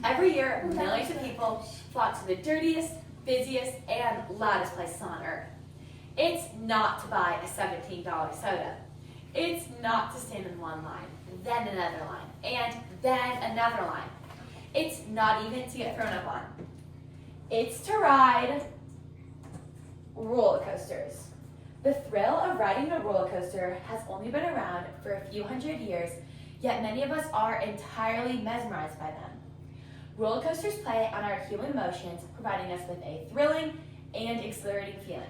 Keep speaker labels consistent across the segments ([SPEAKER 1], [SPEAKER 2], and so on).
[SPEAKER 1] Every year, millions of people flock to the dirtiest, busiest, and loudest places on Earth. It's not to buy a $17 soda. It's not to stand in one line, then another line, and then another line. It's not even to get thrown up on. It's to ride roller coasters. The thrill of riding a roller coaster has only been around for a few hundred years, yet many of us are entirely mesmerized by them. Roller coasters play on our human emotions, providing us with a thrilling and exhilarating feeling.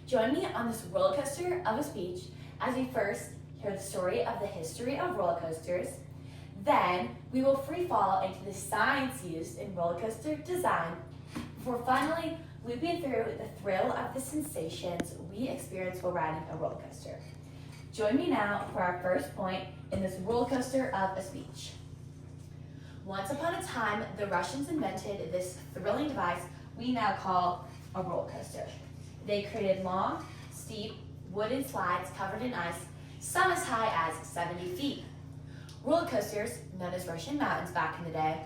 [SPEAKER 1] Join me on this roller coaster of a speech as we first hear the story of the history of roller coasters. Then we will free fall into the science used in roller coaster design before finally looping through the thrill of the sensations we experience while riding a roller coaster. Join me now for our first point in this roller coaster of a speech. Once upon a time, the Russians invented this thrilling device we now call a roller coaster. They created long, steep, wooden slides covered in ice, some as high as 70 feet. Roller coasters, known as Russian mountains back in the day,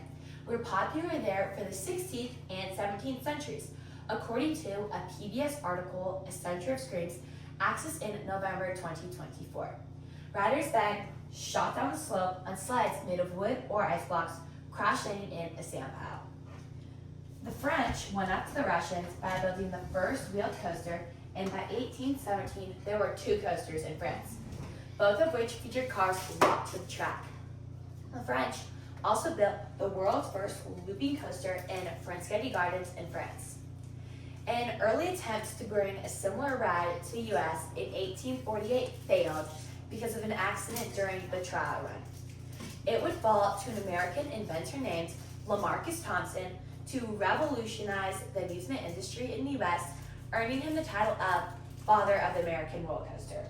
[SPEAKER 1] were popular there for the 16th and 17th centuries, according to a PBS article, A Century of Screams, accessed in November 2024. Riders then shot down the slope on sleds made of wood or ice blocks, crash landing in a sand pile. The French went up to the Russians by building the first wheeled coaster, and by 1817 there were two coasters in France, both of which featured cars locked to the track. The French also built the world's first looping coaster in Frascati Gardens in France. An early attempt to bring a similar ride to the US in 1848 failed because of an accident during the trial run. It would fall to an American inventor named LaMarcus Thompson to revolutionize the amusement industry in the US, earning him the title of Father of the American Roller Coaster.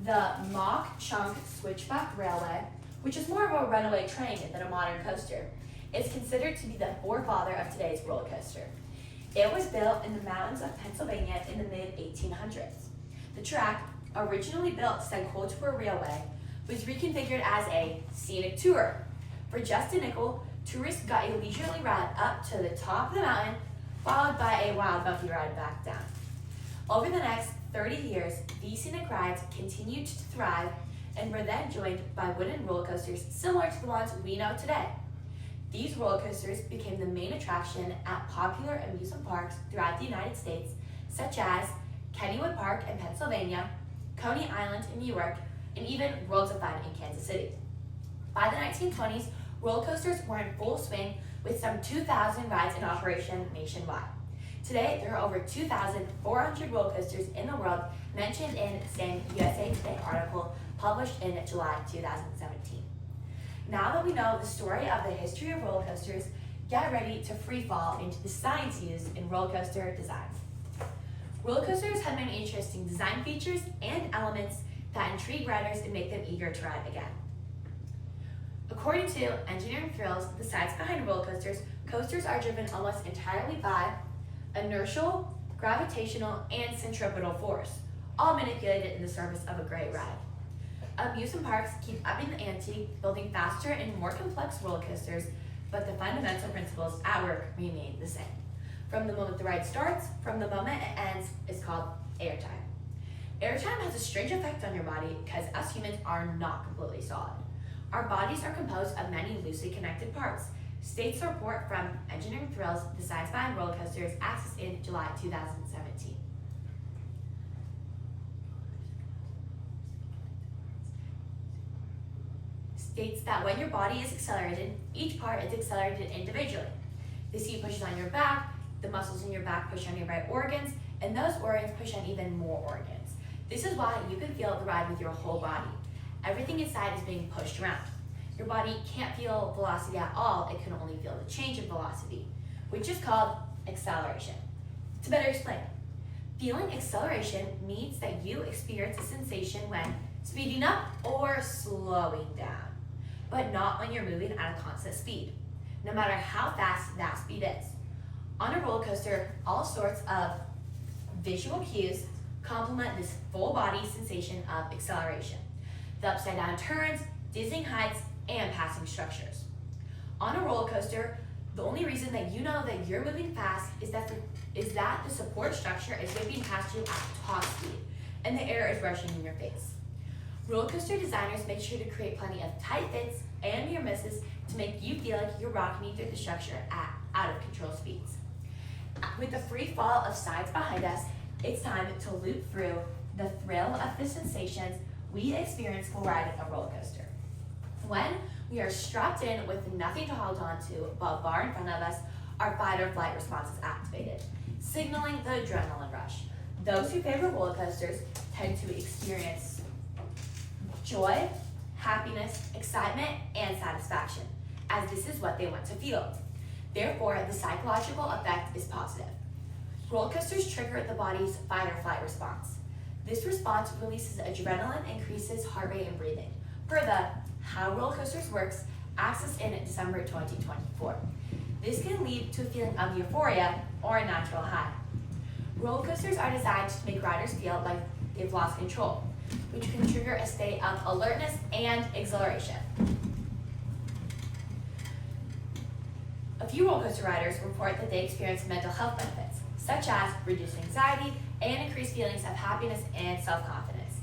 [SPEAKER 1] The Mauch Chunk Switchback Railway, which is more of a runaway train than a modern coaster, is considered to be the forefather of today's roller coaster. It was built in the mountains of Pennsylvania in the mid-1800s. The track, originally built to send coal to a railway, was reconfigured as a scenic tour. For just a nickel, tourists got a leisurely ride up to the top of the mountain, followed by a wild bumpy ride back down. Over the next 30 years, these scenic rides continued to thrive and were then joined by wooden roller coasters similar to the ones we know today. These roller coasters became the main attraction at popular amusement parks throughout the United States, such as Kennywood Park in Pennsylvania, Coney Island in New York, and even Worlds of Fun in Kansas City. By the 1920s, roller coasters were in full swing with some 2,000 rides in operation nationwide. Today, there are over 2,400 roller coasters in the world, mentioned in the same USA Today article published in July 2017. Now that we know the story of the history of roller coasters, get ready to free fall into the science used in roller coaster design. Roller coasters have many interesting design features and elements that intrigue riders and make them eager to ride again. According to Engineering Thrills, the science behind roller coasters, coasters are driven almost entirely by inertial, gravitational, and centripetal force, all manipulated in the service of a great ride. Amusement parks keep upping the ante, building faster and more complex roller coasters, but the fundamental principles at work remain the same. From the moment the ride starts, from the moment it ends, is called airtime. Airtime has a strange effect on your body because us humans are not completely solid. Our bodies are composed of many loosely connected parts, states the report from Engineering Thrills, the science behind roller coasters, accessed in July 2017. States that when your body is accelerated, each part is accelerated individually. The seat pushes on your back, the muscles in your back push on your right organs, and those organs push on even more organs. This is why you can feel the ride with your whole body. Everything inside is being pushed around. Your body can't feel velocity at all, it can only feel the change in velocity, which is called acceleration. To better explain, feeling acceleration means that you experience a sensation when speeding up or slowing down, but not when you're moving at a constant speed, no matter how fast that speed is. On a roller coaster, all sorts of visual cues complement this full body sensation of acceleration. The upside down turns, dizzying heights, and passing structures. On a roller coaster, the only reason that you know that you're moving fast is that the support structure is whipping past you at top speed, and the air is rushing in your face. Roller coaster designers make sure to create plenty of tight fits and near misses to make you feel like you're rocking through the structure at out of control speeds. With the free fall of sides behind us, it's time to loop through the thrill of the sensations we experience while riding a roller coaster. When we are strapped in with nothing to hold on to but a bar in front of us, our fight or flight response is activated, signaling the adrenaline rush. Those who favor roller coasters tend to experience joy, happiness, excitement, and satisfaction, as this is what they want to feel. Therefore, the psychological effect is positive. Roller coasters trigger the body's fight or flight response. This response releases adrenaline, increases heart rate and breathing. Per the How Roller Coasters Works access in December 2024. This can lead to a feeling of euphoria or a natural high. Roller coasters are designed to make riders feel like they've lost control, which can trigger a state of alertness and exhilaration. A few roller coaster riders report that they experience mental health benefits, such as reduced anxiety and increased feelings of happiness and self-confidence.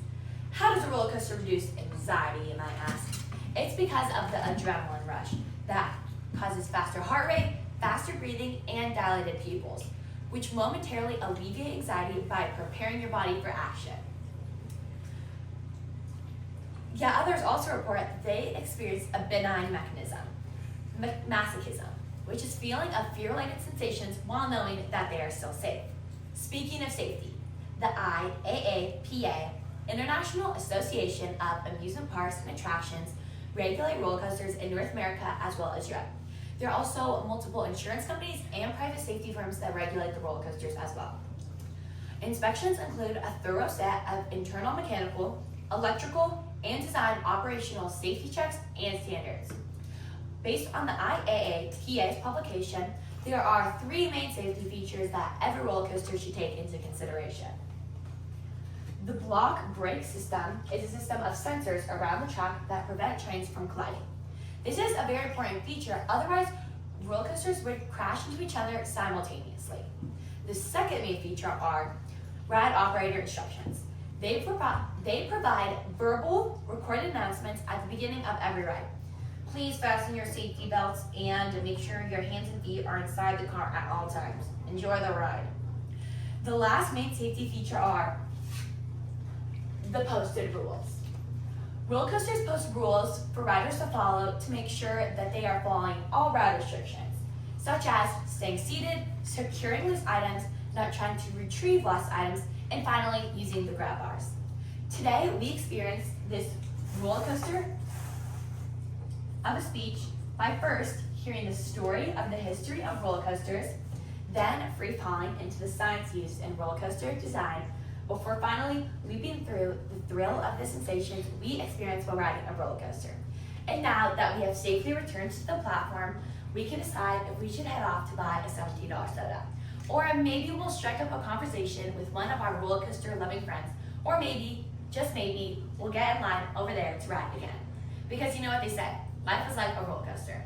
[SPEAKER 1] How does a roller coaster reduce anxiety, you might ask? It's because of the adrenaline rush that causes faster heart rate, faster breathing, and dilated pupils, which momentarily alleviate anxiety by preparing your body for action. Yet others also report that they experience a benign mechanism, masochism, which is feeling of fear-related sensations while knowing that they are still safe. Speaking of safety, the IAAPA, International Association of Amusement Parks and Attractions, regulate roller coasters in North America as well as Europe. There are also multiple insurance companies and private safety firms that regulate the roller coasters as well. Inspections include a thorough set of internal mechanical, electrical, and design operational safety checks and standards. Based on the IAAPA's publication, there are 3 main safety features that every roller coaster should take into consideration. The block brake system is a system of sensors around the track that prevent trains from colliding. This is a very important feature, otherwise roller coasters would crash into each other simultaneously. The second main feature are ride operator instructions. They provide verbal recorded announcements at the beginning of every ride. Please fasten your safety belts and make sure your hands and feet are inside the car at all times. Enjoy the ride. The last main safety feature are the posted rules. Roller coasters post rules for riders to follow to make sure that they are following all ride restrictions, such as staying seated, securing loose items, not trying to retrieve lost items, and finally, using the grab bars. Today, we experienced this roller coaster of a speech by first hearing the story of the history of roller coasters, then free falling into the science used in roller coaster design, before finally leaping through the thrill of the sensations we experience while riding a roller coaster. And now that we have safely returned to the platform, we can decide if we should head off to buy a $17 soda. Or maybe we'll strike up a conversation with one of our roller coaster loving friends, or maybe, just maybe, we'll get in line over there to ride again. Because you know what they say, life is like a roller coaster.